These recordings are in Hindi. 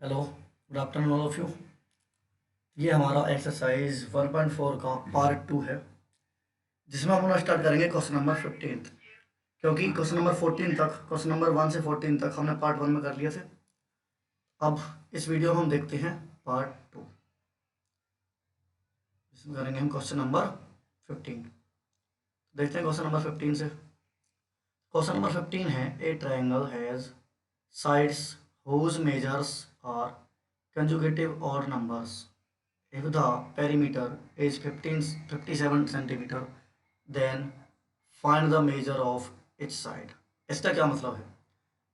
Hello, good afternoon all of you. ये हमारा एक्सरसाइज 1.4 का पार्ट 2 है, जिसमें हम अपना स्टार्ट करेंगे क्वेश्चन नंबर 15। क्योंकि क्वेश्चन नंबर 1 से 14 तक हमने पार्ट 1 में कर लिए थे। अब इस वीडियो में हम देखते हैं पार्ट 2, जिसमें करेंगे हम क्वेश्चन नंबर 15। देखते हैं क्वेश्चन नंबर 15 से। क्वेश्चन नंबर 15 है, ए triangle has sides whose measures are consecutive odd numbers. If the perimeter is 57 centimeter, then find the measure of each side. इसका क्या मतलब है?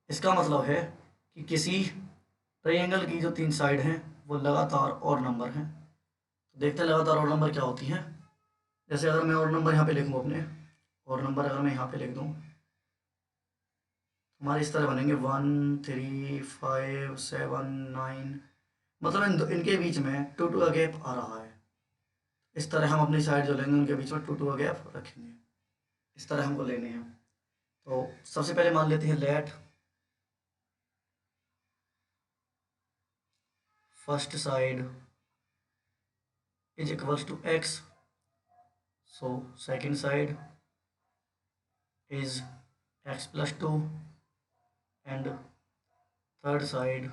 इसका मतलब है कि किसी ट्रायंगल की जो 3 साइड हैं वो लगातार और नंबर हैं। तो देखते हैं लगातार और नंबर क्या होती हैं। जैसे अगर मैं और नंबर यहाँ पे लिखूँ अपने, और नंबर अगर मैं यहाँ पे लिख दूँ, हमारे इस तरह बनेंगे 1 3 5 7 9। मतलब इनके बीच में 2 का गैप आ रहा है। इस तरह हम अपनी साइड जो लेंगे उनके बीच में 2 का गैप रखेंगे। इस तरह हमको लेने हैं। तो सबसे पहले मान लेते हैं let first side is equals to x, so second side is x+2 and third side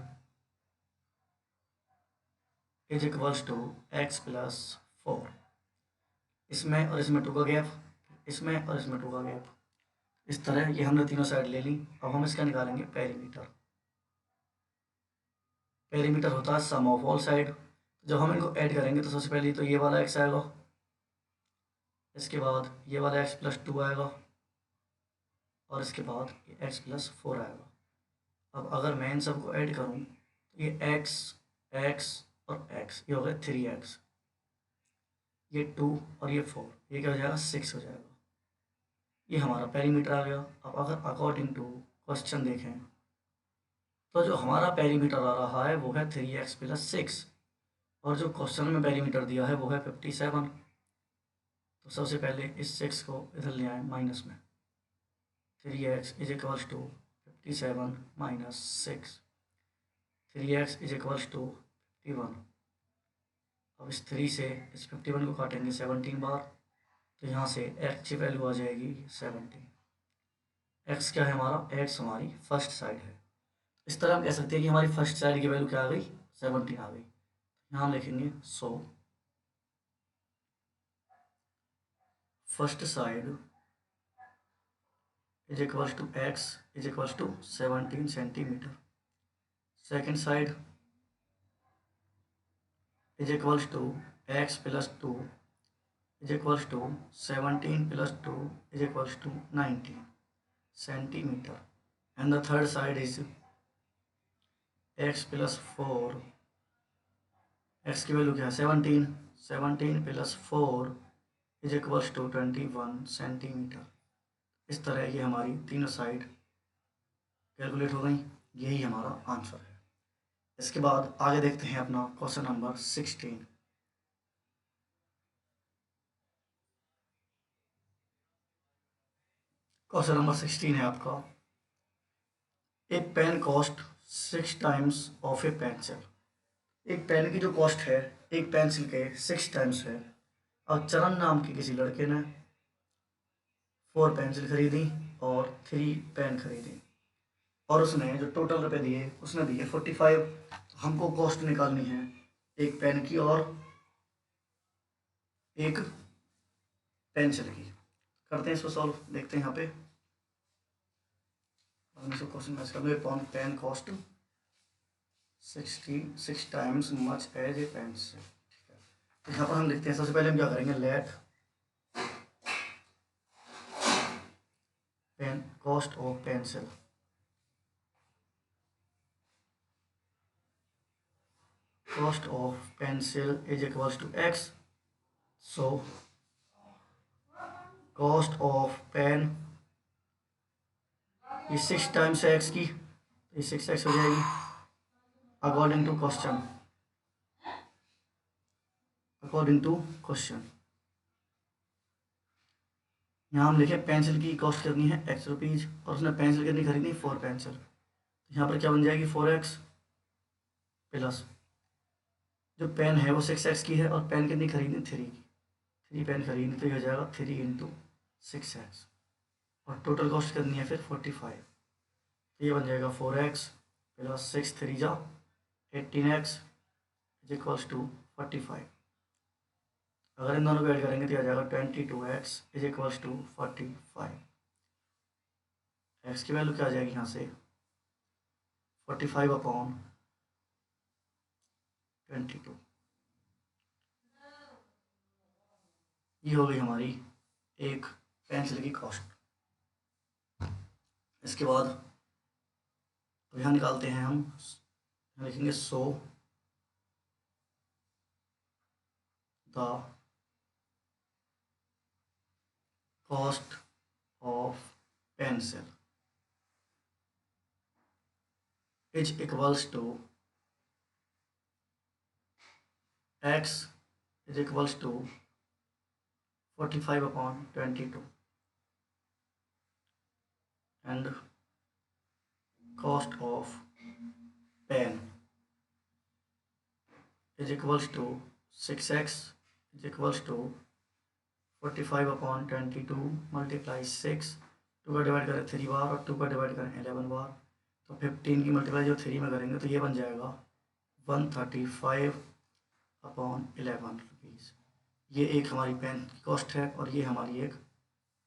is equals to x+4। इसमें और इसमें 2 का गैप, इसमें और इसमें 2 का गैप। इस तरह ये हमने तीनों साइड ले ली। अब हम इसका निकालेंगे पेरीमीटर। पेरीमीटर होता है सम ऑफ ऑल साइड। जब हम इनको ऐड करेंगे तो सबसे पहले तो ये वाला x आएगा, इसके बाद ये वाला x+2 आएगा, और इसके बाद ये x+4 आएगा। अब अगर मैं इन सबको ऐड करूँ तो ये x x और x, ये हो गया 3x, ये 2 और ये 4, ये क्या हो जाएगा 6 हो जाएगा। ये हमारा पेरीमीटर आ गया। अब अगर अकॉर्डिंग टू क्वेश्चन देखें तो जो हमारा पेरीमीटर आ रहा है वो है 3x+6, और जो क्वेश्चन में पेरीमीटर दिया है वो है 57। तो सबसे पहले इस 6 को इधर ले आए माइनस में। 3x is equals to 57 minus 6, 3x is equals to 51। अब इस 3 से इस 51 को काटेंगे 17 बार, तो यहाँ से x की वैल्यू आ जाएगी 17। x क्या है हमारा? x हमारी फर्स्ट साइड है। इस तरह हम कह सकते हैं कि हमारी फर्स्ट साइड की वैल्यू क्या आ गई? 17 आ गई। यहाँ हम लिखेंगे so first side is equals to x is equals to 17 centimetre. Second side is equals to x+2 is equals to 17+2 is equals to 19 centimetre. And the third side is x+4। x की वैल्यू क्या है? 17, 17+4 इज इक्वल्स टू 21 सेंटीमीटर। इस तरह की हमारी तीनों साइड कैलकुलेट हो गई। यही हमारा आंसर है। इसके बाद आगे देखते हैं अपना क्वेश्चन नंबर 16। क्वेश्चन नंबर 16 है आपका, a pen cost 6 times of a pencil. एक पेन की जो कॉस्ट है एक पेंसिल के 6 टाइम्स है। अब चरण नाम के किसी लड़के ने 4 पेंसिल खरीदी और 3 पेन खरीदी, और उसने जो टोटल रुपए दिए उसने दिए 45। हमको कॉस्ट निकालनी है एक पेन की और एक पेंसिल की। करते हैं इसको सॉल्व, देखते हैं यहाँ पे। हमने इसको क्वेश्चन मैच कर लो। Pen cost 6 times much as a pencil. ठीक है, तो यहाँ पर हम लिखते हैं, सबसे पहले हम क्या करेंगे, let pen cost of pencil cost of pencil is equals to x. So cost of pen ये 6 टाइम्स है x की, तो ये 6x हो जाएगी according to question. According to question यहाँ हम लिखे पेंसिल की कॉस्ट करनी है x रुपीज़, और उसने पेंसिल कितनी खरीदनी? 4 पेंसिल। तो यहाँ पर क्या बन जाएगी 4x। प्लस जो पेन है वो 6x की है और पेन कितनी खरीदनी, 3 की, 3 पेन खरीदनी, तो ये हो जाएगा 3 इंटू 6x और टोटल कॉस्ट करनी है फिर 45। तो ये बन जाएगा 4x प्लस 6 3 जा 18x इज इक्वल्स टू 45। अगर इन दोनों को ऐड करेंगे तो आ जाएगा 22x is equals to 45। X की वैल्यू क्या आ जाएगी यहाँ से 45 अपॉन 22। ये हो गई हमारी एक पेंसिल की कॉस्ट। इसके बाद तो यहाँ निकालते हैं हम, यहाँ लिखेंगे 100 the cost of pencil is equals to x is equals to 45 upon 22 and cost of pen is equals to 6x is equals to 45 upon 22 multiply 6, 2 का डिवाइड करें 3 बार और 2 का डिवाइड करें 11 बार, तो 15 की मल्टीप्लाई जो 3 में करेंगे तो ये बन जाएगा 135 अपॉन 11 रुपीज़। ये एक हमारी पेन की कॉस्ट है और ये हमारी एक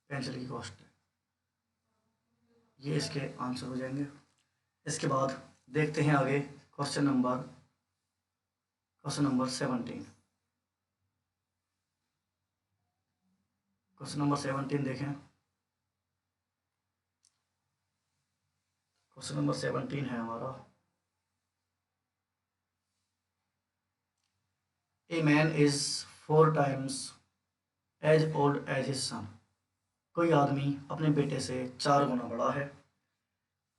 पेंसिल की कॉस्ट है। ये इसके आंसर हो जाएंगे। इसके बाद देखते हैं आगे क्वेश्चन नंबर 17। क्वेश्चन नंबर 17 देखें। क्वेश्चन नंबर 17 है हमारा, a man is 4 times as old as his son. कोई आदमी अपने बेटे से 4 गुना बड़ा है।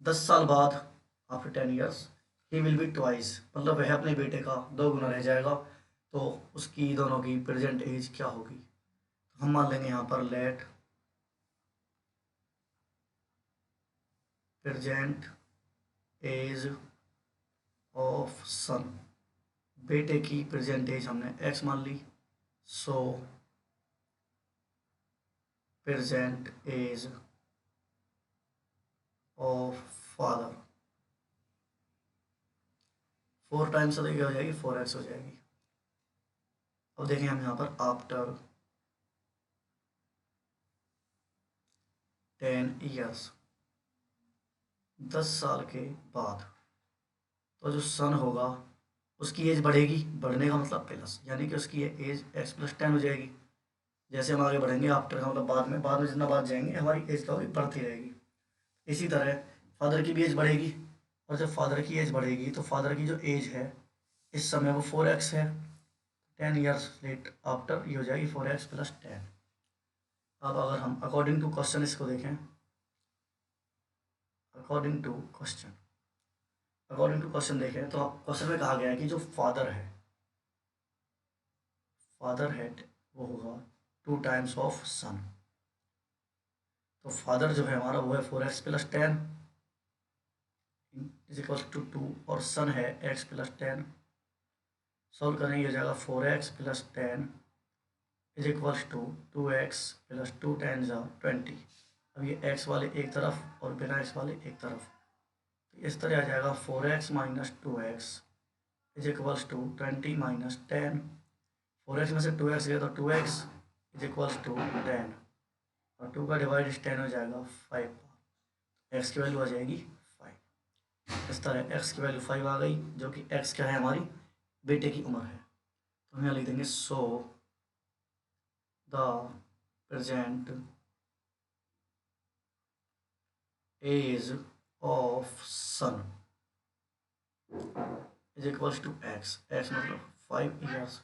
10 साल बाद after 10 years he will be twice, मतलब वह अपने बेटे का 2 गुना रह जाएगा, तो उसकी दोनों की प्रेजेंट एज क्या होगी। तो हम मान लेंगे यहाँ पर let present age of son, बेटे की प्रेजेंट एज हमने x मान ली, so present age of father 4 times तो क्या हो जाएगी 4x हो जाएगी। अब देखें हम यहाँ पर आफ्टर 10 ईयर्स, 10 साल के बाद, तो जो सन होगा उसकी एज बढ़ेगी, बढ़ने का मतलब प्लस, यानी कि उसकी एज x प्लस 10 हो जाएगी। जैसे हम आगे बढ़ेंगे आफ्टर का मतलब बाद में जितना बाद जाएंगे हमारी एज क्या होगी, बढ़ती रहेगी। इसी तरह फादर की भी एज बढ़ेगी, और जब फादर की एज बढ़ेगी तो फादर की जो एज है इस समय वो 4x है, 10 ईयर्स लेट आफ्टर ये हो जाएगी 4x प्लस 10। अब अगर हम अकॉर्डिंग टू क्वेश्चन इसको देखें, अकॉर्डिंग टू क्वेश्चन देखें तो क्वेश्चन में कहा गया है कि जो फादर है वो होगा 2 टाइम्स ऑफ सन। तो फादर जो है हमारा वो है 4x plus 10 is equal to 2 और सन है x प्लस 10। सॉल्व करेंगे हो जाएगा 4x plus 10 is equals to 2x plus 2 10 जा 20। अब ये x वाले एक तरफ और बिना x वाले एक तरफ, तो इस तरह आ जाएगा 4x minus 2x is equals to 20 minus 10। 4x में से 2x गया तो 2x इज इक्वल्स टू 10 और 2 का डिवाइड 10 हो जाएगा 5, x की वैल्यू आ जाएगी 5। इस तरह x की वैल्यू 5 आ गई, जो कि x क्या है हमारी बेटे की उम्र है। तो हम यहाँ लिख देंगे so the present age of son is equals to x मतलब 5 ईयर्स,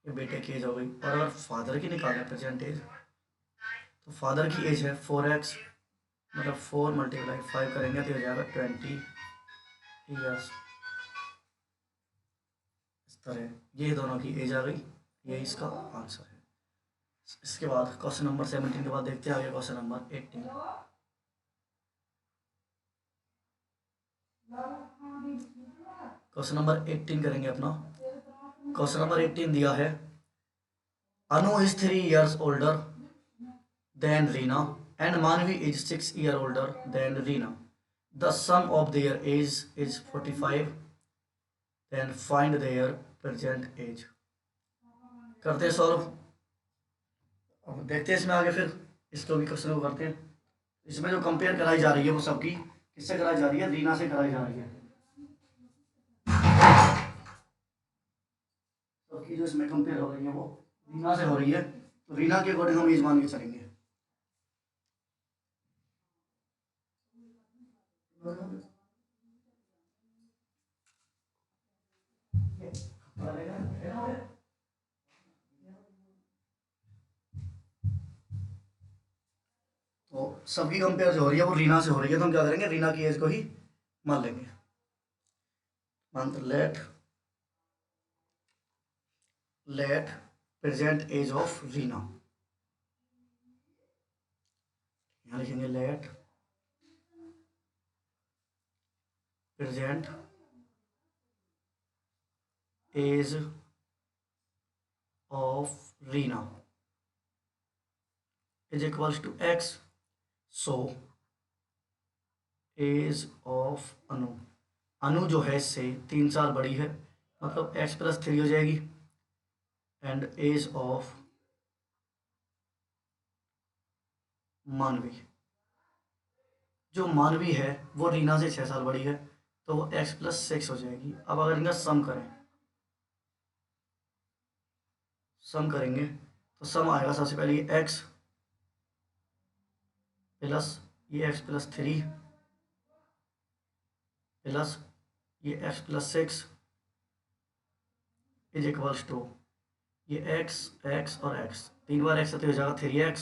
ये बेटे की एज हो गई। और अगर फादर की निकालें प्रेजेंट एज, तो फादर की एज है 4x, मतलब 4 मल्टीप्लाई 5 करेंगे तो हो जाएगा 20 ईयर्स। इस तरह ये दोनों की एज आ गई, ये इसका आंसर है। इसके बाद क्वेश्चन नंबर 17 के बाद देखते हैं आगे क्वेश्चन नंबर 18। क्वेश्चन नंबर 18 करेंगे अपना। क्वेश्चन नंबर 18 दिया है, अनु is 3 years older than Reena and Manvi is 6 years older than Reena. The sum of their age is 45. Then find their present age. करते हैं सॉल्व। अब देखते हैं इसमें आगे, फिर इसको भी क्वेश्चन को करते हैं। इसमें जो कंपेयर कराई जा रही है वो सबकी किससे कराई जा रही है? रीना से कराई जा रही है। सबकी जो इसमें कंपेयर हो रही है वो रीना से हो रही है, तो रीना के अकॉर्डिंग हम एज मान के चलेंगे। तो सबकी कंपेयर जो हो रही है वो रीना से हो रही है, तो हम क्या करेंगे? रीना की एज को ही मान लेंगे। मान let present age of Reena, यहाँ लिखेंगे let present age of Reena is equals to x. So age of Anu, Anu जो है इससे 3 साल बड़ी है, मतलब x + 3 हो जाएगी। एंड एज ऑफ मानवी, जो मानवी है वो रीना से 6 साल बड़ी है, तो वो x + 6 हो जाएगी। अब अगर इनका सम करेंगे तो सम आएगा सबसे पहले ये x प्लस ये x + 3 प्लस ये x + 6 इज इक्वल्स टू ये x और x, 3 बार x तो हो जाएगा 3x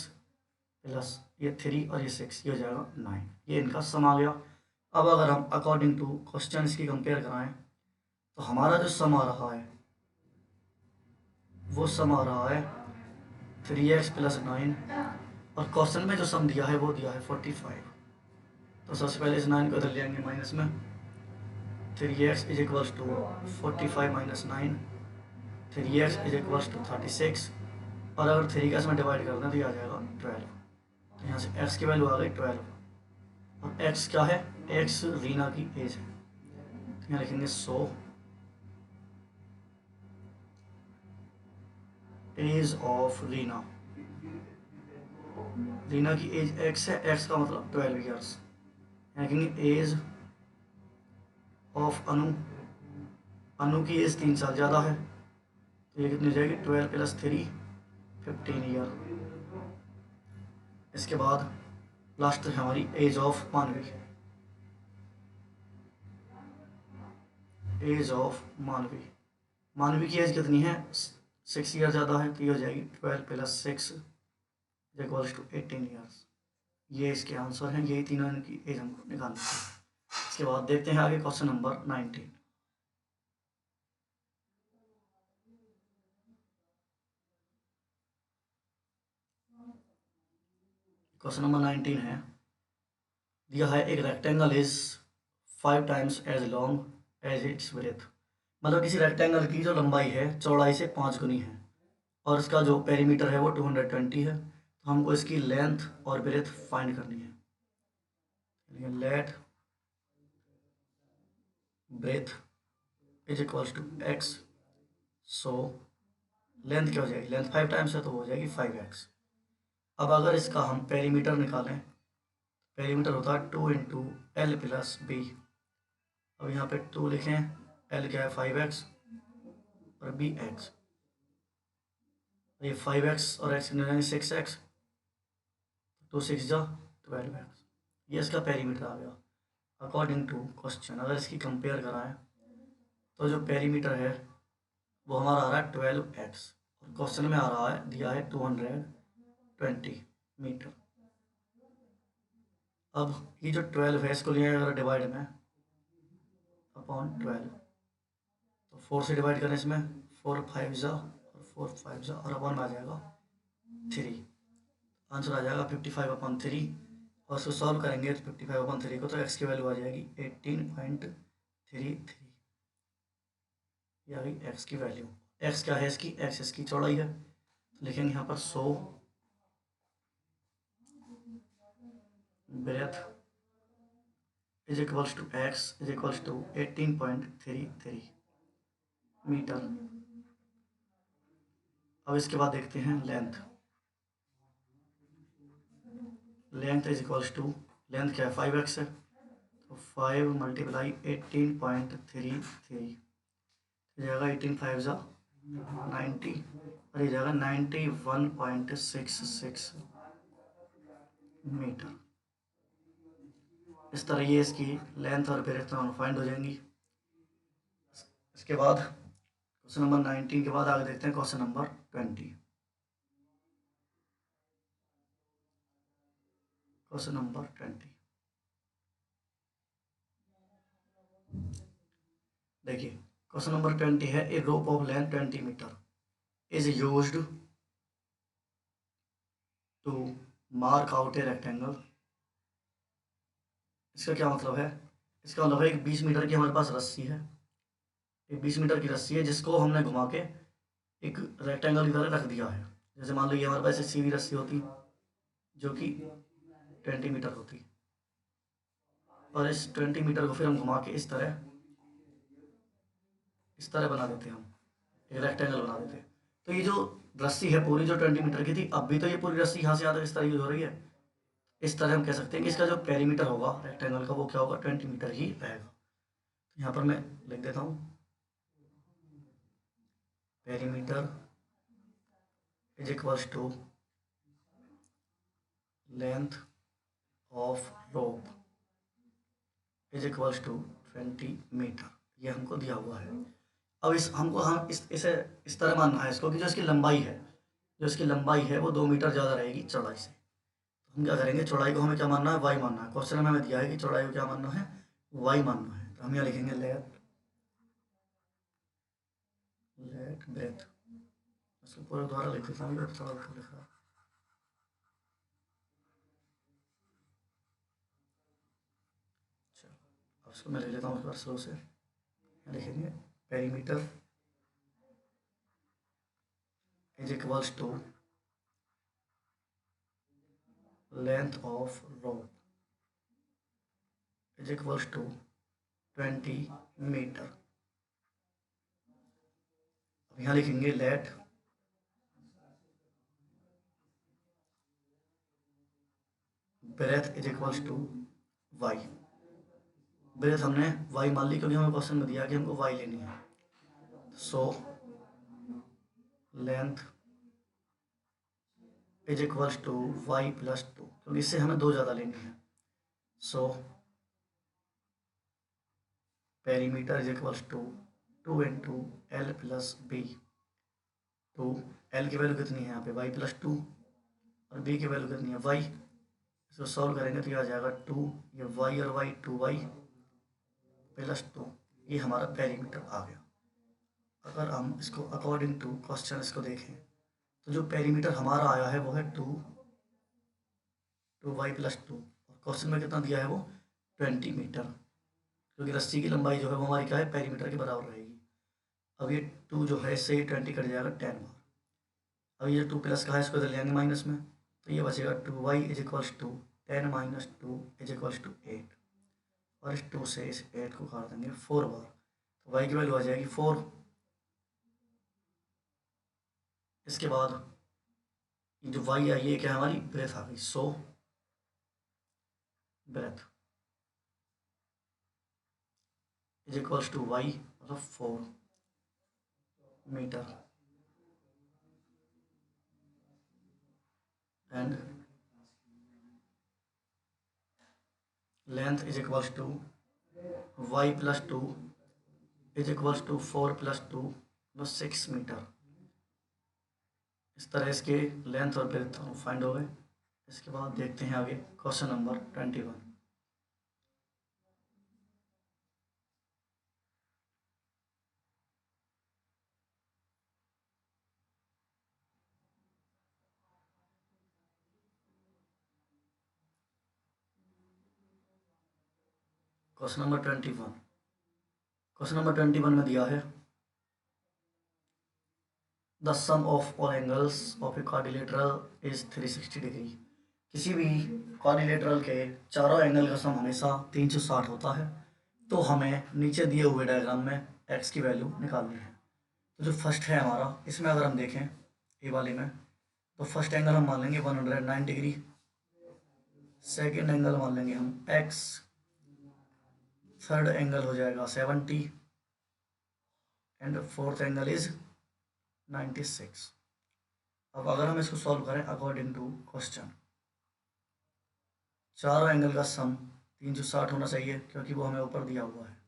प्लस ये 3 और ये 6, ये हो जाएगा 9। ये इनका सम आ गया। अब अगर हम अकॉर्डिंग टू क्वेश्चन इसकी कंपेयर कराएं तो हमारा जो सम आ रहा है वो सम आ रहा है 3x + 9, और क्वेश्चन में जो सम दिया है वो दिया है 45। तो सबसे पहले इस 9 को इधर ले आएंगे माइनस में, 3x is equals to 45 - 9, 3x is equals to 36, और अगर 3 का इसमें डिवाइड कर दें तो ये आ जाएगा 12। तो यहाँ से x की वैल्यू आ गई 12, और x क्या है? x रीना की एज है, तो यहाँ लिखेंगे 100 एज ऑफ रीना। रीना की एज x है, x का मतलब 12 ईयर्स। यहाँ लिखेंगे एज ऑफ अनु, अनु की एज 3 साल ज़्यादा है, तो ये कितनी हो जाएगी? 12 + 3 15 ईयर। इसके बाद लास्ट है हमारी एज ऑफ मानवी। एज ऑफ मानवी, मानवी की एज कितनी है? 6 ईयर ज़्यादा है, तो ये हो जाएगी 12 + 6 इक्वल्स टू 18 ईयर्स। ये इसके आंसर हैं, यही तीनों इनकी एज हमको निकालनी है। इसके बाद देखते हैं आगे क्वेश्चन नंबर 19। क्वेश्चन नंबर 19 है, दिया है एक rectangle is 5 times as long as its breadth. मतलब किसी रेक्टेंगल की जो लंबाई है चौड़ाई से 5 गुनी है, और इसका जो पेरीमीटर है वो 220 है, तो हमको इसकी लेंथ और ब्रेथ फाइंड करनी है। Let breadth is equals to x। So length क्या हो जाएगी? लेंथ 5 times है तो हो जाएगी 5x। अब अगर इसका हम पेरीमीटर निकालें, पेरीमीटर होता है 2 × L + B। अब यहाँ पे 2 लिखें, L क्या है? 5x और B x, ये 5x और x कितने हो जाएंगे? 6x, 2 6 जा 12x। ये इसका पेरीमीटर आ गया अकॉर्डिंग टू क्वेश्चन। अगर इसकी कंपेयर कराएं तो जो पेरीमीटर है वो हमारा आ रहा है 12x, और क्वेश्चन में आ रहा है, दिया है 220 मीटर। अब ये जो 12 है इसको लिया अगर डिवाइड में अपॉन 12, तो 4 से डिवाइड करें इसमें, 4 5 जा और 4 5 जा, और अपॉन में आ जाएगा 3। आंसर आ जाएगा 55/3, और उसको सॉल्व करेंगे तो 55/3 को, तो x की वैल्यू आ जाएगी 18.33। ये आ गई एक्स की वैल्यू। एक्स क्या है इसकी, एक्स इसकी चौड़ाई है, तो लिखेंगे यहाँ पर 100 breadth is equals to x is equals to 18.33 metre. अब इसके बाद देखते हैं length. Length is equals to, length क्या है 5x है, तो 5 मल्टीप्लाई 18.33 जाएगा 18 5 जा 90 और ये जाएगा 91.66 मीटर। इस तरह ये इसकी लेंथ और ब्रेथ फाइंड हो जाएंगी। इसके बाद क्वेश्चन नंबर 19 के बाद आगे देखते हैं क्वेश्चन नंबर 20। क्वेश्चन नंबर 20 देखिए, क्वेश्चन नंबर 20 है a rope of length 20 metre is used to mark out a rectangle. इसका क्या मतलब है, इसका मतलब है एक 20 मीटर की हमारे पास रस्सी है, एक 20 मीटर की रस्सी है जिसको हमने घुमा के एक रेक्टेंगल की तरह रख दिया है। जैसे मान लो ये हमारे पास एक सीधी रस्सी होती जो कि 20 मीटर होती, और इस 20 मीटर को फिर हम घुमा के इस तरह बना देते हैं, हम एक रेक्टेंगल बना देते हैं। तो ये जो रस्सी है पूरी जो 20 मीटर की थी, अब भी तो ये पूरी रस्सी यहाँ से यहाँ तक इस तरह यूज हो रही है। इस तरह हम कह सकते हैं कि इसका जो पेरीमीटर होगा रेक्टेंगल का वो क्या होगा, 20 मीटर ही रहेगा। तो यहाँ पर मैं लिख देता हूँ perimeter is equals to length of rope is equals to 20 metre, ये हमको दिया हुआ है। अब हम इसे इस तरह मानना है इसको कि जो इसकी लंबाई है, जो इसकी लंबाई है वो 2 मीटर ज़्यादा रहेगी चौड़ाई से। तो हम क्या करेंगे, चौड़ाई को हमें क्या मानना है, वाई मानना है। क्वेश्चन में हमें दिया है कि चौड़ाई को क्या मानना है, वाई मानना है। तो हम यहाँ लिखेंगे लेट ब्रेथ, इसको पूरा दोबारा लिख देता हूँ, थोड़ा लिखा। चलो अब इसको मैं ले लेता हूँ एक बार स्लो से। यहाँ लिखेंगे perimeter is equals to length of rope is equals to 20 metre. अब यहाँ लिखेंगे let breadth is equals to y. Breadth हमने वाई मान ली क्योंकि हमें क्वेश्चन में दिया कि हमको वाई लेनी है। So length is equals to y plus 2, क्योंकि इससे हमें 2 ज़्यादा लेनी है। So perimeter is equals to 2 into l plus b. तो एल की वैल्यू कितनी है यहाँ पे, वाई प्लस 2, और बी की वैल्यू कितनी है, वाई। इसको सॉल्व करेंगे तो ये आ जाएगा 2, ये वाई और वाई 2y प्लस 2, ये हमारा पेरीमीटर आ गया। अगर हम इसको अकॉर्डिंग टू क्वेश्चन इसको देखें तो जो पेरीमीटर हमारा आया है वो है 2y प्लस 2, और क्वेश्चन में कितना दिया है वो 20 मीटर, क्योंकि रस्सी की लंबाई जो है वो हमारी क्या है, पेरीमीटर के बराबर रहेगी। अब ये 2 जो है इससे 20 कट जाएगा 10 बार। अब ये 2 प्लस का है, इसको इधर ले आएंगे माइनस में, तो ये बचेगा 2y is equals to 10 minus 2 is equals to 8, और इस 2 से इस 8 को काट देंगे 4 बार, तो y की वैल्यू आ जाएगी 4। इसके बाद ये जो y आई है क्या हमारी ब्रेथ आ गई, so breadth is equals to y मतलब 4 metre and length is equals to y plus 2 is equals to 4 plus 2 मतलब 6 मीटर। इस तरह इसके लेंथ और ब्रेथ फाइंड हो गए। इसके बाद देखते हैं आगे क्वेश्चन नंबर 21। क्वेश्चन नंबर 21 में दिया है the sum of all angles of a quadrilateral is 360 degree. किसी भी क्वाड्रिलेटरल के चारों एंगल का सम हमेशा 360 होता है। तो हमें नीचे दिए हुए डायग्राम में एक्स की वैल्यू निकालनी है। तो जो फर्स्ट है हमारा, इसमें अगर हम देखें ए वाले में, तो फर्स्ट एंगल हम मान लेंगे 109 डिग्री, सेकेंड एंगल मान लेंगे हम एक्स, थर्ड एंगल हो जाएगा 70 एंड फोर्थ एंगल इज 96। अब अगर हम इसको सॉल्व करें अकॉर्डिंग टू क्वेश्चन, चारों एंगल का सम 360 होना चाहिए क्योंकि वो हमें ऊपर दिया हुआ है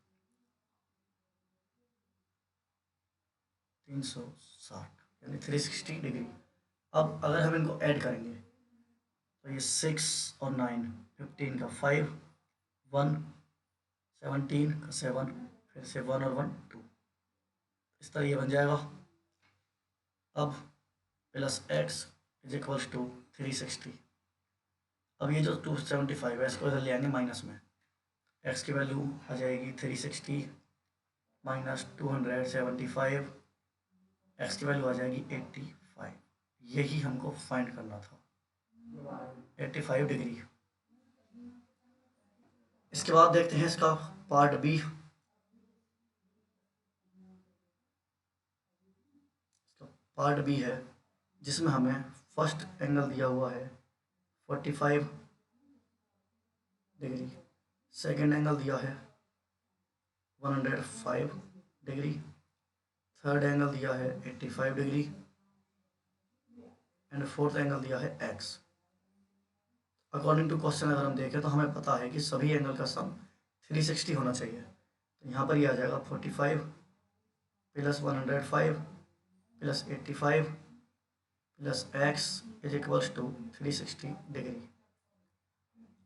360 यानी 360 डिग्री। अब अगर हम इनको ऐड करेंगे तो ये 6 और 9, 15 का 5, 1, 17 का 7, फिर से 1 और 1 2, इस तरह ये बन जाएगा। अब plus x is equals to 360। अब ये जो 275 है इसको इधर ले आएंगे माइनस में, एक्स की वैल्यू आ जाएगी 360 माइनस 275, एक्स की वैल्यू आ जाएगी 85। यही हमको फाइंड करना था, 85 डिग्री। इसके बाद देखते हैं इसका पार्ट बी। पार्ट बी है जिसमें हमें फर्स्ट एंगल दिया हुआ है 45 डिग्री, सेकेंड एंगल दिया है 105 डिग्री, थर्ड एंगल दिया है 85 डिग्री एंड फोर्थ एंगल दिया है एक्स। अकॉर्डिंग टू क्वेश्चन अगर हम देखें तो हमें पता है कि सभी एंगल का सम 360 होना चाहिए। तो यहाँ पर ये आ जाएगा 45 plus 105 plus 85 plus x is equals to 360 degree.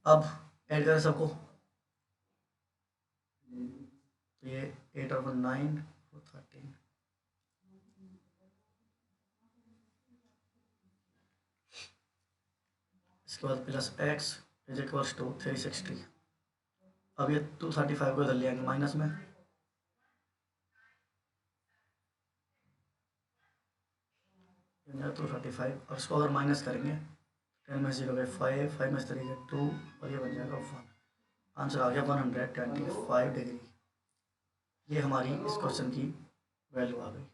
अब ऐड करें सबको, तो ये 8 और 1 9 और 13, इसके बाद plus x is equals to 360। अब ये 235 को इधर ले आएंगे माइनस में, टू 35, और इसको अगर माइनस करेंगे 10 में 0 गए 5, 5 में 3 गए 2 और ये बन जाएगा 1। आंसर आ गया 125 डिग्री। ये हमारी इस क्वेश्चन की वैल्यू आ गई।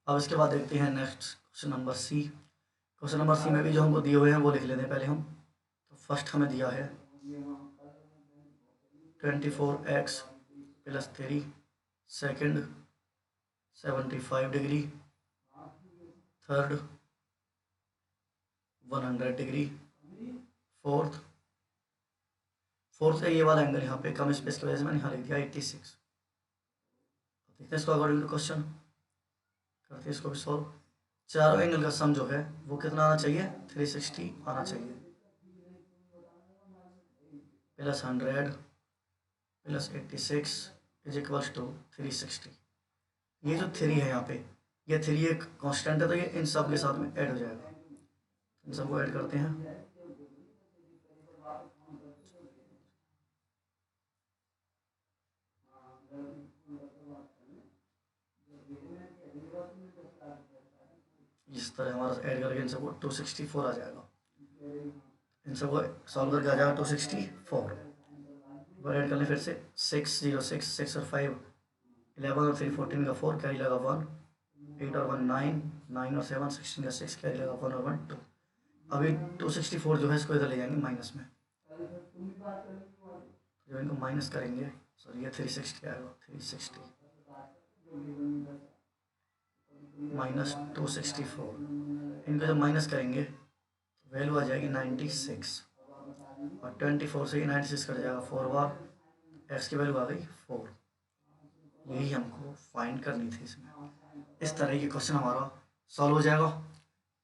अब इसके बाद देखते हैं next question number C. Question number C में भी जो हमको दिए हुए हैं वो लिख लेते हैं पहले हम। तो फर्स्ट हमें दिया है 24x plus 3, second 75 degree, third 100 degree, fourth है ये वाला एंगल, यहाँ पे कम स्पेस की वजह से मैंने यहाँ लिख दिया 86। देखते हैं इसको अकॉर्डिंग टू क्वेश्चन, करते हैं इसको भी सॉल्व। चारों एंगल का सम जो है वो कितना आना चाहिए, 360 आना चाहिए। Plus 100 plus 86 is equals to 360। ये जो 3 है यहाँ पे, ये 3 एक कांस्टेंट है तो ये इन सब के साथ में ऐड हो जाएगा। इन सबको ऐड करते हैं, इस तरह हमारा ऐड करके इन सबको 264 आ जाएगा। इन सबको सॉल्व करके आ जाएगा 264। और ऐड कर लें फिर से 6 0 6 6 और 5 11 और 3 14 का 4 कैरी लगा 1, 8 और 1 9 9 और 7 16 का 6 कैरी लगा 1 और 1 2। अभी 264 जो है इसको इधर ले जाएंगे माइनस में, जब इनको माइनस करेंगे सॉरी ये 360 आएगा, 360 माइनस 264, इनको जब माइनस करेंगे तो वैल्यू आ जाएगी 96 और 24 से ही 96 कट जाएगा 4 बार, एक्स की वैल्यू आ गई 4। यही हमको फाइंड करनी थी इसमें। इस तरह की क्वेश्चन हमारा सॉल्व हो जाएगा।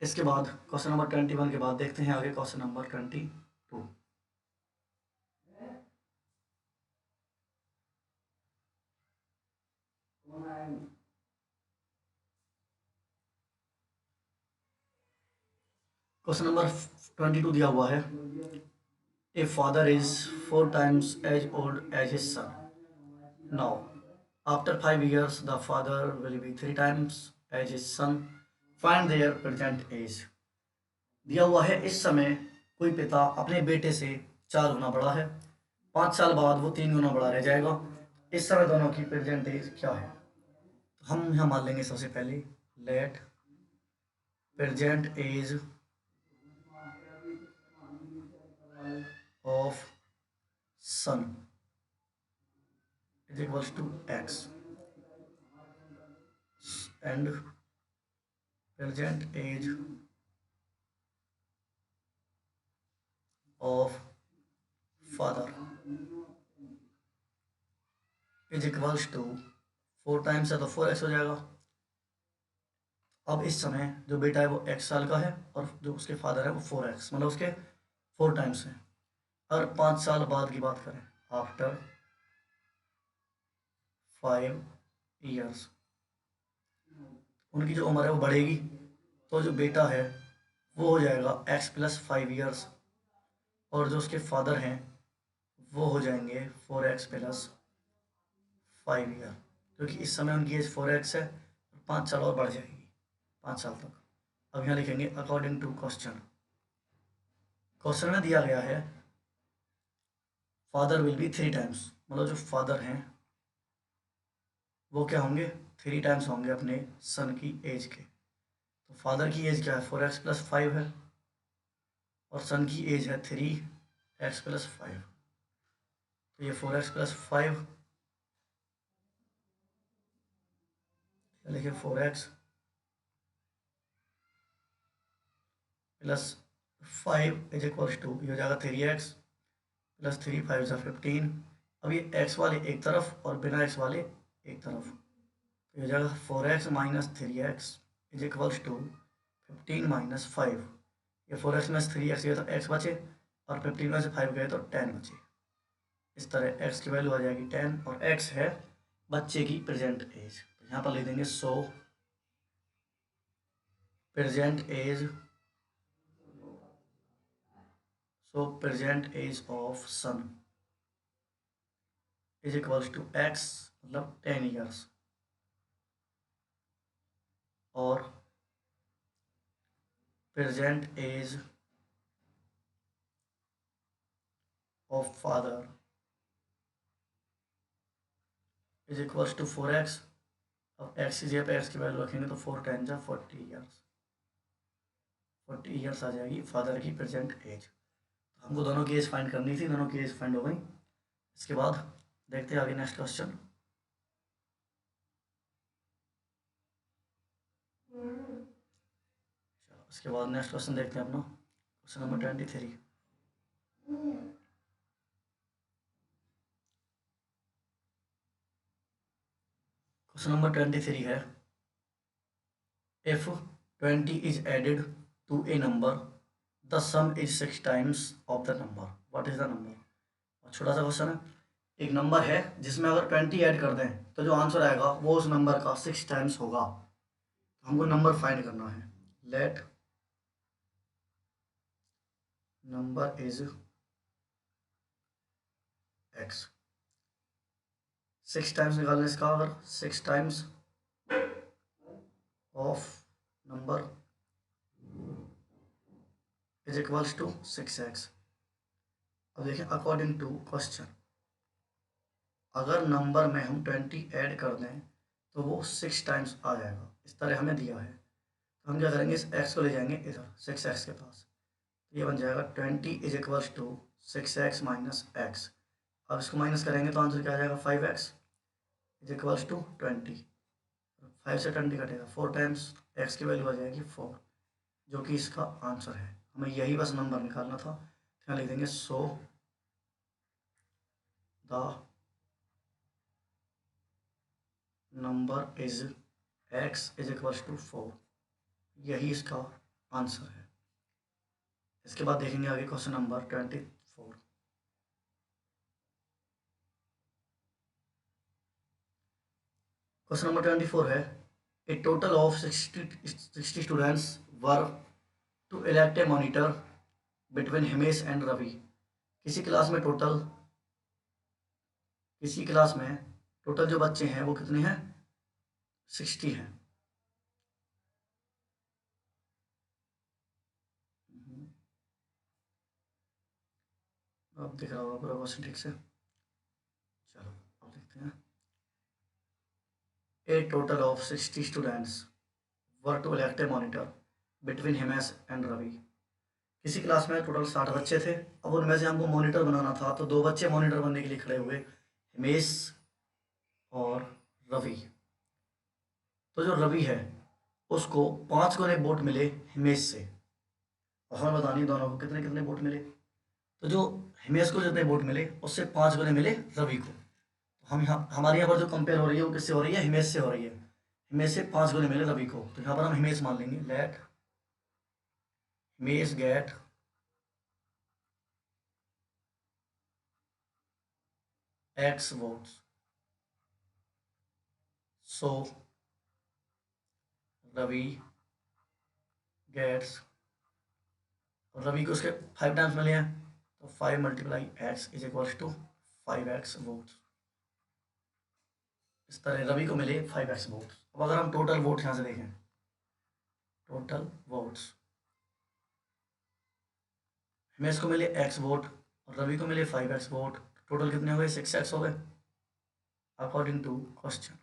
इसके बाद क्वेश्चन नंबर 21 के बाद देखते हैं आगे क्वेश्चन नंबर 22। क्वेश्चन नंबर 22 दिया हुआ है, a father is 4 times as old as his son. Now after 5 years the father will be 3 times as his son, find their present age. दिया हुआ है इस समय कोई पिता अपने बेटे से 4 गुना बड़ा है, 5 साल बाद वो 3 गुना बड़ा रह जाएगा, इस समय दोनों की प्रेजेंट एज क्या है। तो हम यहाँ मान लेंगे सबसे पहले let present age of son is equals to x and present age of father is equals to 4 times है तो 4x हो जाएगा। अब इस समय जो बेटा है वो x साल का है और जो उसके फादर है वो 4x, मतलब उसके 4 टाइम्स है। अगर 5 साल बाद की बात करें, आफ्टर 5 years उनकी जो उम्र है वो बढ़ेगी, तो जो बेटा है वो हो जाएगा x + 5 years और जो उसके फादर हैं वो हो जाएंगे 4x + 5 year, क्योंकि इस समय उनकी एज 4x है, 5 साल और बढ़ जाएगी 5 साल तक। अब यहाँ लिखेंगे अकॉर्डिंग टू क्वेश्चन। क्वेश्चन में दिया गया है फादर विल बी 3 टाइम्स, मतलब जो फादर हैं वो क्या होंगे 3 टाइम्स होंगे अपने सन की एज के। तो फादर की एज क्या है 4x + 5 है और सन की एज है 3x + 5, तो ये 4x + 5 लिखे 4x + 5 इज इक्वल्स टू ये हो जाएगा 3x + 3 5 = 15। अब ये x वाले एक तरफ और बिना x वाले एक तरफ, तो ये हो जाएगा 4x - 3x is equals to 15 - 5। ये 4x में 3x गए तो x बचे और 15 में से 5 गए तो 10 बचे। इस तरह x की वैल्यू आ जाएगी 10 और x है बच्चे की प्रेजेंट एज। तो यहाँ पर लिख देंगे so present age of son is equals to x, मतलब 10 years, और present age of father is equals to 4x। अब x की जगह पे x की वैल्यू रखेंगे तो 4 10 जा 40 years, 40 years आ जाएगी फादर की प्रेजेंट एज। हमको दोनों की एज फाइंड करनी थी, दोनों की एज फाइंड हो गई। इसके बाद देखते हैं आगे नेक्स्ट क्वेश्चन। इसके बाद नेक्स्ट क्वेश्चन देखते हैं अपना क्वेश्चन नंबर 23। क्वेश्चन नंबर 23 है if 20 is added to a number the sum is 6 times of the number, what is the number. छोटा सा क्वेश्चन है, एक नंबर है जिसमें अगर 20 ऐड कर दें तो जो आंसर आएगा वो उस नंबर का 6 टाइम्स होगा। हमको नंबर फाइंड करना है। Let number is x, 6 times निकालने इसका, अगर 6 times of number is equals to 6x। अब देखें अकॉर्डिंग टू क्वेश्चन, अगर नंबर में हम 20 ऐड कर दें तो वो 6 टाइम्स आ जाएगा, इस तरह हमें दिया है। तो हम क्या करेंगे, इस x को ले जाएंगे इधर 6x के पास, तो ये बन जाएगा 20 is equals to 6x - x। अब इसको माइनस करेंगे तो आंसर क्या आ जाएगा 5x इज इक्वल्स टू 20। 5 से 20 कटेगा 4 टाइम्स, x की वैल्यू आ जाएगी 4, जो कि इसका आंसर है। हमें यही बस नंबर निकालना था। यहाँ लिख देंगे so the number is x is equals to 4, यही इसका आंसर है। इसके बाद देखेंगे आगे क्वेश्चन नंबर 24। क्वेश्चन नंबर 24 है a total of 60 students were to elect a monitor between Himesh and Ravi. किसी क्लास में टोटल जो बच्चे हैं वो कितने हैं, 60 हैं। अब दिख रहा होगा पूरा क्वेश्चन ठीक से। चलो अब देखते हैं। A total of 60 students were to elect a monitor between Himesh and Ravi. किसी क्लास में टोटल 60 बच्चे थे, अब उनमें से हमको मॉनिटर बनाना था, तो दो बच्चे मॉनिटर बनने के लिए खड़े हुए, हिमेश और रवि। तो जो रवि है उसको 5 गुने वोट मिले हिमेश से, और हमें बतानी दोनों को कितने कितने वोट मिले। तो जो हिमेश को जितने वोट मिले उससे 5 गुने मिले रवि को। हम यहाँ हमारे यहाँ पर जो कंपेयर हो रही है वो किससे हो रही है, हिमेश से हो रही है। हिमेश से 5 गुने मिले रवि को, तो यहाँ पर हम हिमेश मान लेंगे। Let Himesh get X votes, so Ravi gets, और रवि को उसके 5 टाइम्स मिले हैं, तो 5 multiply x is equals to 5x votes. इस तरह रवि को मिले 5x वोट्स। अब अगर हम टोटल वोट यहाँ से देखें, टोटल वोट्स, हिमेश को मिले x वोट और रवि को मिले 5x वोट, टोटल कितने हो गए, 6x हो गए। अकॉर्डिंग टू क्वेश्चन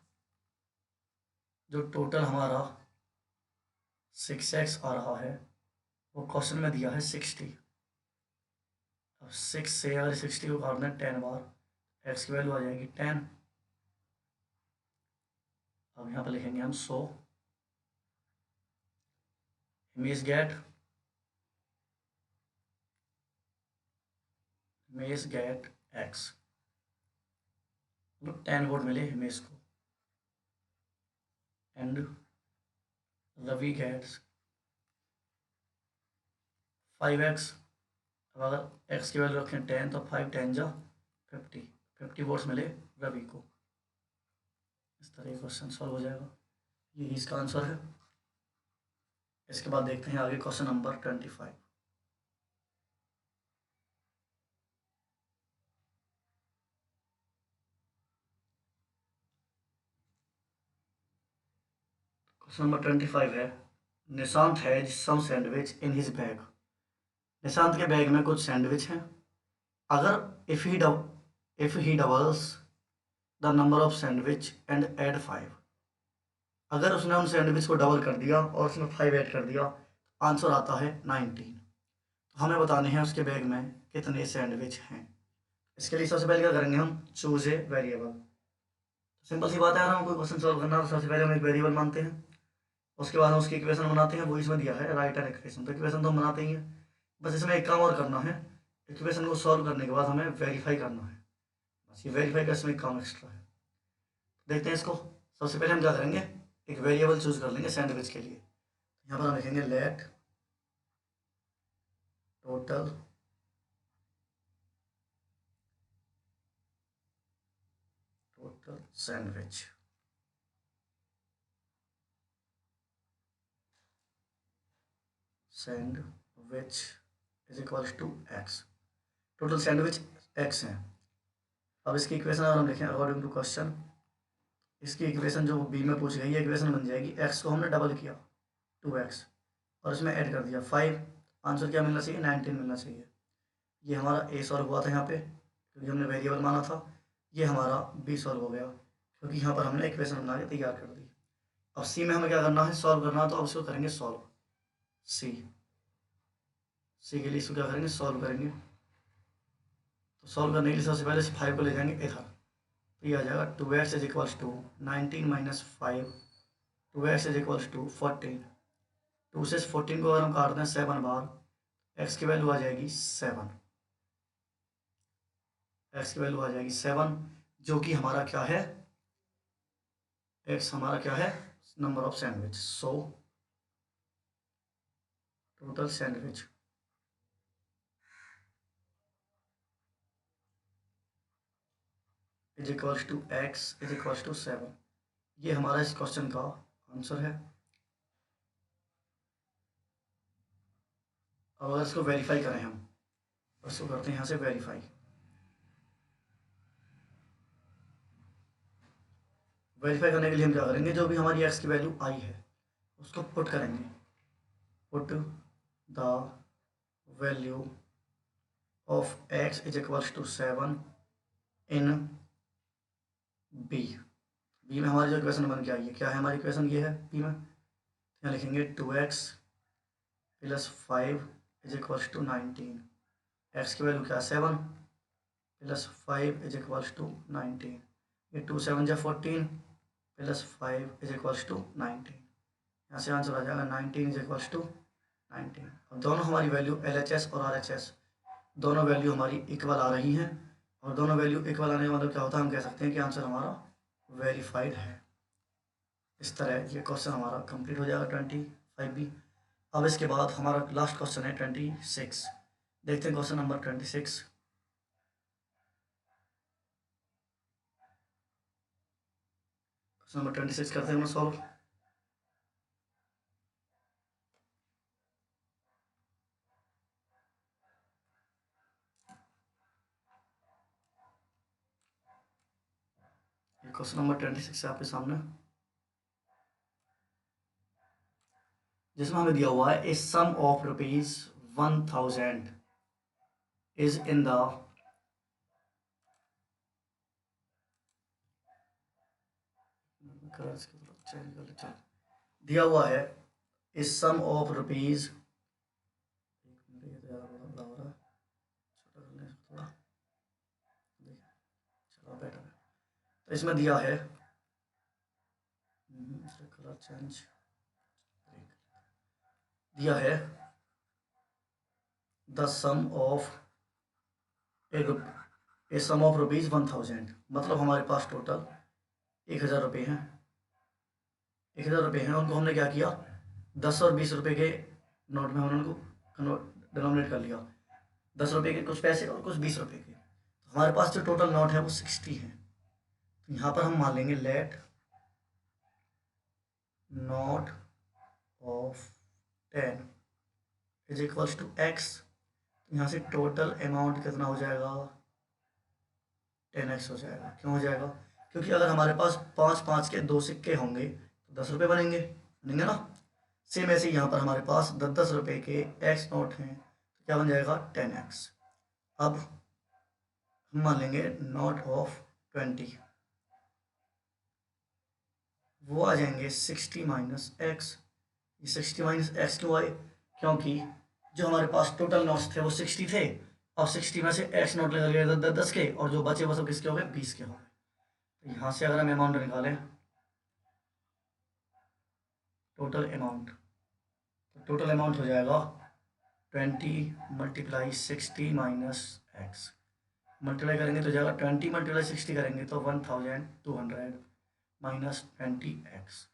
जो टोटल हमारा 6x आ रहा है वो क्वेश्चन में दिया है 60। अब 6 से अगर 60 को काटना है 10 बार, x की वैल्यू आ जाएगी 10। अब यहाँ पर लिखेंगे हम 100 हिमेश गेट x, मतलब 10 वोट मिले हिमेश को, एंड रवि गेट्स 5x। अब अगर x की वैल्यू रखें 10 तो 5 10 जा 50 वोट्स मिले रवि को। इस तरह क्वेश्चन सॉल्व हो जाएगा, यही इसका आंसर है। इसके बाद देखते हैं आगे क्वेश्चन नंबर 25। क्वेश्चन नंबर 25 है, Nishant has some sandwich in his bag. Nishant के बैग में कुछ सैंडविच हैं। अगर if he doubles the number of sandwich and add 5, अगर उसने उन सैंडविच को डबल कर दिया और उसमें 5 ऐड कर दिया, आंसर आता है 19। तो हमें बताने हैं उसके बैग में कितने सैंडविच हैं। इसके लिए सबसे पहले क्या करेंगे, हम चूज ए वेरिएबल। सिंपल सी बात है, अगर हम कोई क्वेश्चन सॉल्व करना है तो सबसे पहले हम एक वेरिएबल मानते हैं, उसके बाद हम उसकी इक्वेशन बनाते हैं। वो इसमें दिया है राइट एन इक्वेशन, तो इक्वेशन तो हम बनाते ही हैं। बस इसमें एक काम और करना है, इक्वेशन को सॉल्व करने के बाद हमें वेरीफाई करना है। बस ये वेरीफाई का इसमें एक काम एक्स्ट्रा है। देखते हैं इसको। सबसे पहले हम क्या करेंगे, एक वेरिएबल चूज कर लेंगे सैंडविच के लिए। यहाँ पर हम लिखेंगे let total sandwich, sandwich is equals to x. Total sandwich x हैं। अब इसकी इक्वेशन अगर हम लिखें अकॉर्डिंग टू क्वेश्चन, इसकी इक्वेशन जो बी में पूछ गई है, इक्वेशन बन जाएगी एक्स को हमने डबल किया 2x और इसमें ऐड कर दिया 5। आंसर क्या मिलना चाहिए, 19 मिलना चाहिए। ये हमारा ए सॉल्व हुआ था यहाँ पे क्योंकि हमने वेरिएबल माना था। ये हमारा बी सॉल्व हो गया क्योंकि यहाँ पर हमने इक्वेशन बना के तैयार कर दी। अब सी में हमें क्या करना है, सॉल्व करना है, तो अब इसको करेंगे सॉल्व। सी सी के लिए इसको क्या करेंगे, सॉल्व करेंगे। तो सॉल्व करने के लिए सबसे पहले इस 5 को ले जाएंगे इधर, तो ये आ जाएगा 2x is equals to 19 minus 5, 2x is equals to 14। 2 से 14 को अगर हम काटते हैं 7 बार, x की वैल्यू आ जाएगी 7। x की वैल्यू आ जाएगी 7, जो कि हमारा क्या है, x हमारा क्या है, number of sandwich. So total sandwich is equals to x is equals to 7। ये हमारा इस क्वेश्चन का आंसर है। अब अगर इसको वेरीफाई करें हम, इसको करते हैं यहाँ से वेरीफाई। वेरीफाई करने के लिए हम क्या करेंगे, जो भी हमारी एक्स की वैल्यू आई है उसको पुट करेंगे, put the value of x is equals to 7 in b. B में हमारी जो इक्वेशन बन के आई है, क्या है हमारी इक्वेशन, ये है बी में, यहाँ लिखेंगे 2x plus 5 is equals to 19। X की वैल्यू क्या है 7 प्लस 5 इज इक्वल्स टू 19। ये 2 7 जा 14 प्लस 5 इज इक्वल्स टू 19। यहाँ से आंसर आ जाएगा 19 इज इक्वल्स टू 19। अब दोनों हमारी वैल्यू LHS और RHS दोनों वैल्यू हमारी इक्वल आ रही हैं, और दोनों वैल्यू इक्वल आने का मतलब क्या होता है, हम कह सकते हैं कि आंसर हमारा वेरीफाइड है। इस तरह ये क्वेश्चन हमारा कंप्लीट हो जाएगा 25B। अब इसके बाद हमारा लास्ट क्वेश्चन है 26। देखते हैं क्वेश्चन नंबर 26। क्वेश्चन नंबर 26 करते हैं हम सॉल्व। क्वेश्चन नंबर 26 है आपके सामने, जिसमें हमें दिया हुआ है ए sum of ₹1000 is in the दिया हुआ है ए सम ऑफ रुपीज, तो इसमें दिया है कलर चेंज, दिया है the sum of a sum of ₹1000, मतलब हमारे पास टोटल 1000 रुपये हैं। 1000 रुपये हैं, उनको हमने क्या किया, 10 और 20 रुपये के नोट में हमने उनको डिनोमिनेट कर लिया, 10 रुपये के कुछ पैसे और कुछ 20 रुपये के। तो हमारे पास जो टोटल नोट है वो 60 है। तो यहाँ पर हम मान लेंगे let note of 10 is equals to x. यहाँ से टोटल अमाउंट कितना हो जाएगा, 10x हो जाएगा। क्यों हो जाएगा, क्योंकि अगर हमारे पास 5 के 2 सिक्के होंगे तो 10 रुपये बनेंगे ना। सेम ऐसे यहाँ पर हमारे पास 10 रुपये के एक्स नोट हैं, तो क्या बन जाएगा 10x। अब हम मान लेंगे नोट ऑफ 20, वो आ जाएंगे 60 माइनस एक्स। ये 60 माइनस एक्स क्यों आए, क्योंकि जो हमारे पास टोटल नोट्स थे वो 60 थे, अब 60 में से एक्स नोट लगा लिया 10 के, और जो बचे वो सब किसके हो गए, 20 के हो गए। तो यहाँ से अगर हम अमाउंट निकालें, टोटल अमाउंट, तो टोटल अमाउंट हो जाएगा 20 मल्टीप्लाई 60 माइनस एक्स। मल्टीप्लाई करेंगे तो जाएगा 20 मल्टीप्लाई 60 करेंगे तो 1200 माइनस 20x।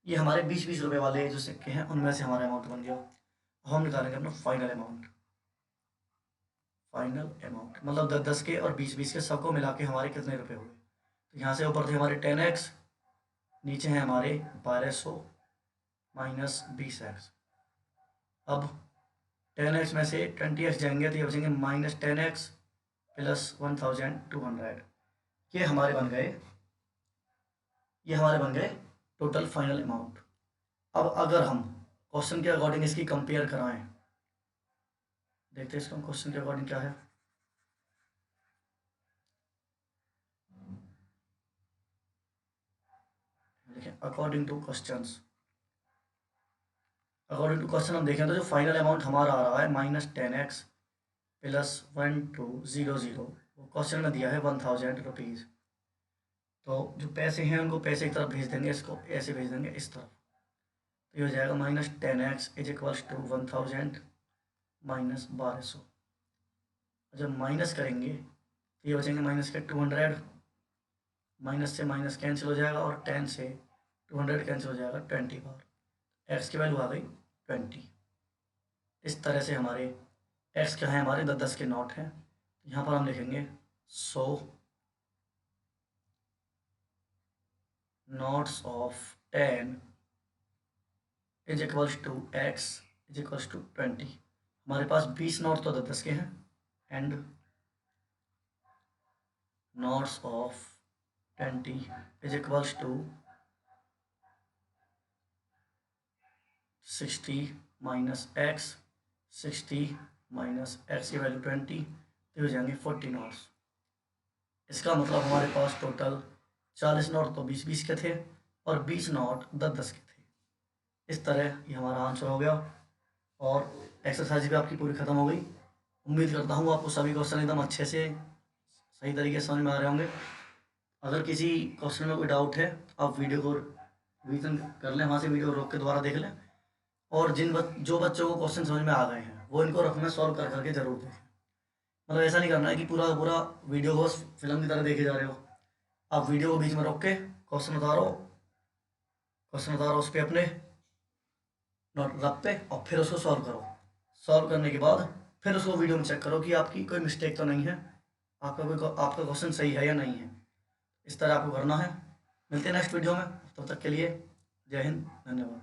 ये हमारे 20-20 रुपये वाले जो सिक्के हैं उनमें से हमारा अमाउंट बन गया। अब हम निकालेंगे अपना फाइनल अमाउंट। फाइनल अमाउंट मतलब 10-10 के और 20-20 के सबको मिला के हमारे कितने रुपए हुए। तो यहाँ से ऊपर थे हमारे 10x, नीचे हैं हमारे 1200 माइनस 20x। अब 10x में से 20x जाएंगे तो ये बचेंगे माइनस 10x प्लस 1200। ये हमारे बन गए, ये हमारे बन गए टोटल फाइनल अमाउंट। अब अगर हम क्वेश्चन के अकॉर्डिंग इसकी कंपेयर कराएं, देखते हैं इसका क्वेश्चन के अकॉर्डिंग क्या है। देखिए according to questions, according to question हम देखें तो जो फाइनल अमाउंट हमारा आ रहा है -10x प्लस 1200, वो क्वेश्चन में दिया है 1000 रुपीज़। तो जो पैसे हैं उनको पैसे की तरफ भेज देंगे, इसको ऐसे भेज देंगे इस तरफ। तो ये हो जाएगा -10x is equals to 1000 minus 1200। जब माइनस करेंगे तो ये बचेंगे माइनस के 200, माइनस से माइनस कैंसिल हो जाएगा और 10 से 200 कैंसिल हो जाएगा 20 बार। एक्स की वैल्यू आ गई 20। इस तरह से हमारे एक्स क्या है, हमारे 10-10 के नोट हैं। यहाँ पर हम लिखेंगे 100 notes of 10 is equals to x is equals to 20। हमारे पास 20 नोट तो 10-10 के हैं, and notes of 20 is equals to 60 minus x, 60 minus x की वैल्यू 20 तो हो जाएंगे 40 नॉट्स। इसका मतलब हमारे पास टोटल 40 नॉट तो 20-20 के थे और 20 नॉट 10-10 के थे। इस तरह ये हमारा आंसर हो गया और एक्सरसाइज भी आपकी पूरी ख़त्म हो गई। उम्मीद करता हूँ आपको सभी क्वेश्चन एकदम अच्छे से सही तरीके से समझ में आ रहे होंगे। अगर किसी क्वेश्चन में कोई डाउट है आप वीडियो को रिवीजन कर लें, वहाँ से वीडियो रोक के दोबारा देख लें। और जो बच्चों को क्वेश्चन समझ में आ गए हैं वो इनको रखना सॉल्व कर करके ज़रूर देखें। मतलब ऐसा नहीं करना है कि पूरा पूरा वीडियो को बस फिल्म की तरह देखे जा रहे हो। आप वीडियो को बीच में रोक के क्वेश्चन उतारो उस पर अपने नोट रख पे और फिर उसको सॉल्व करो। सॉल्व करने के बाद फिर उसको वीडियो में चेक करो कि आपकी कोई मिस्टेक तो नहीं है, आपका क्वेश्चन सही है या नहीं है। इस तरह आपको करना है। मिलते हैं नेक्स्ट वीडियो में, तब तक के लिए जय हिंद, धन्यवाद।